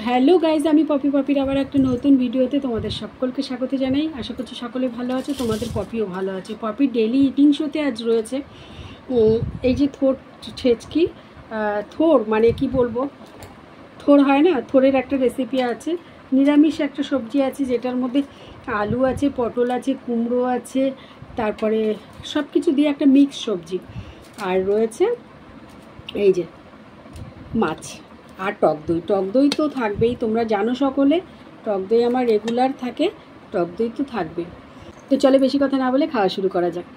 Hello guys, আমি poppy পপির আবার একটা নতুন ভিডিওতে তোমাদের সকলকে স্বাগত জানাই। আশা করছি সকলে ভালো আছে, তোমাদের পপিও ভালো আছে। পপির ডেলি ইটিং শোতে আজ রয়েছে এই যে থোর ছেচকি, থোর মানে কি বলবো, থোর হয় না, থোরের একটা রেসিপি আছে। নিরামিষ একটা সবজি আছে যেটার মধ্যে আলু আছে, পটল আছে, কুমড়ো আছে, তারপরে সব কিছু দিয়ে একটা মিক্স সবজি। আর রয়েছে এই যে মাছ আর টক দই। টক দই তো থাকবেই, তোমরা জানো সকলে, টক দই আমার রেগুলার থাকে, টক দই তো থাকবে। তো চলে বেশি কথা না বলে খাওয়া শুরু করা যাক।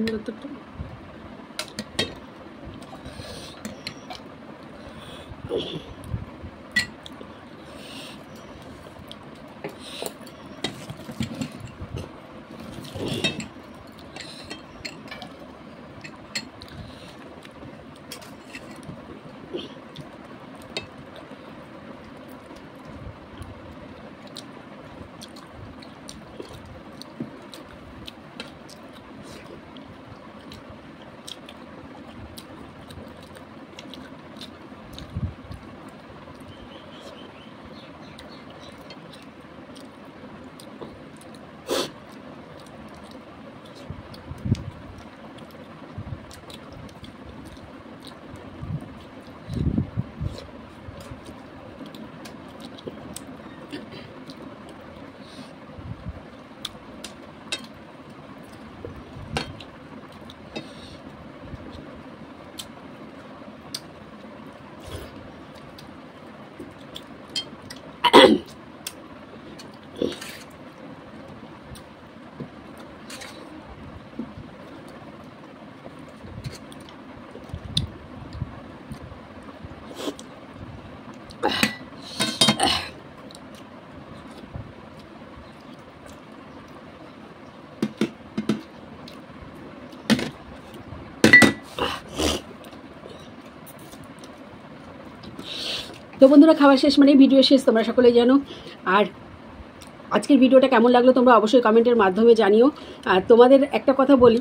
যতটা তো বন্ধুরা, খাওয়া শেষ মানে ভিডিও শেষ, তোমরা সকলে জানো। আর আজকের ভিডিওটা কেমন লাগলো তোমরা অবশ্যই কমেন্টের মাধ্যমে জানিও। আর তোমাদের একটা কথা বলি,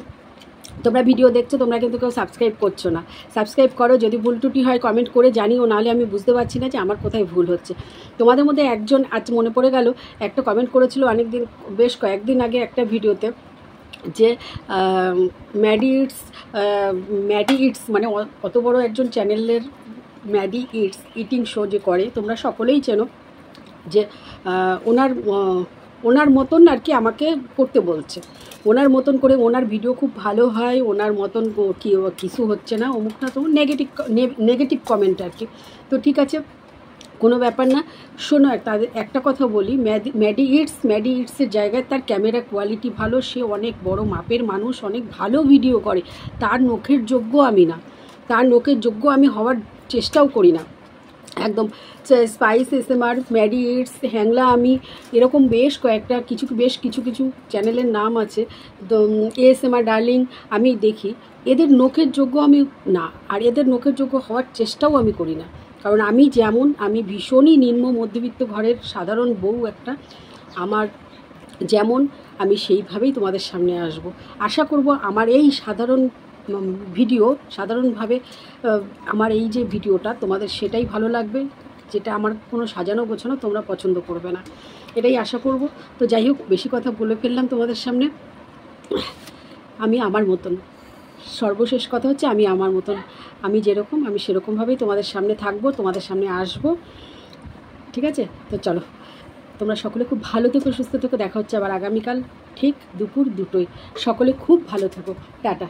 তোমরা ভিডিও দেখছো, তোমরা কিন্তু কেউ সাবস্ক্রাইব করছো না। সাবস্ক্রাইব করো, যদি ভুল ত্রুটি হয় কমেন্ট করে জানিও, নাহলে আমি বুঝতে পারছি না যে আমার কোথায় ভুল হচ্ছে। তোমাদের মধ্যে একজন আজ মনে পড়ে গেল, একটা কমেন্ট করেছিল অনেক দিন, বেশ কয়েকদিন আগে একটা ভিডিওতে, যে ম্যাডি ইটস মানে অত বড় একজন চ্যানেলের ম্যাডি ইটস ইটিং শো যে করে, তোমরা সকলেই চেনো, যে ওনার মতন আর কি আমাকে করতে বলছে। ওনার মতন করে, ওনার ভিডিও খুব ভালো হয়, ওনার মতন কিছু হচ্ছে না, অমুক না, তো নেগেটিভ কমেন্ট আর কি। তো ঠিক আছে, কোনো ব্যাপার না। শোনো, তাদের একটা কথা বলি, ম্যাডি ইটসের জায়গায় তার ক্যামেরা কোয়ালিটি ভালো, সে অনেক বড় মাপের মানুষ, অনেক ভালো ভিডিও করে, তার নখের যোগ্য আমি না, তার নখের যোগ্য আমি হওয়ার চেষ্টাও করি না একদম। স্পাইস এসএমআর, ম্যাডি ইটস, হ্যাংলা, আমি এরকম বেশ কিছু চ্যানেলের নাম আছে, তো এএসএমআর ডার্লিং আমি দেখি, এদের নখের যোগ্য আমি না, আর এদের নখের যোগ্য হওয়ার চেষ্টাও আমি করি না। কারণ আমি ভীষণই নিম্ন মধ্যবিত্ত ঘরের সাধারণ বউ একটা, আমার যেমন আমি সেইভাবেই তোমাদের সামনে আসব। আশা করব আমার এই সাধারণভাবে আমার এই যে ভিডিওটা তোমাদের সেটাই ভালো লাগবে, যেটা আমার কোনো সাজানো গোছানো তোমরা পছন্দ করবে না, এটাই আশা করব। তো যাই হোক, বেশি কথা বলে ফেললাম তোমাদের সামনে। আমি আমার মতন, সর্বশেষ কথা হচ্ছে আমি আমার মতন, আমি যেরকম আমি সেরকমভাবেই তোমাদের সামনে থাকবো, তোমাদের সামনে আসবো, ঠিক আছে? তো চলো, তোমরা সকলে খুব ভালো থেকো, সুস্থ থেকো, দেখা হচ্ছে আবার আগামীকাল ঠিক দুপুর 2টোয়। সকলে খুব ভালো থেকো, টাটা।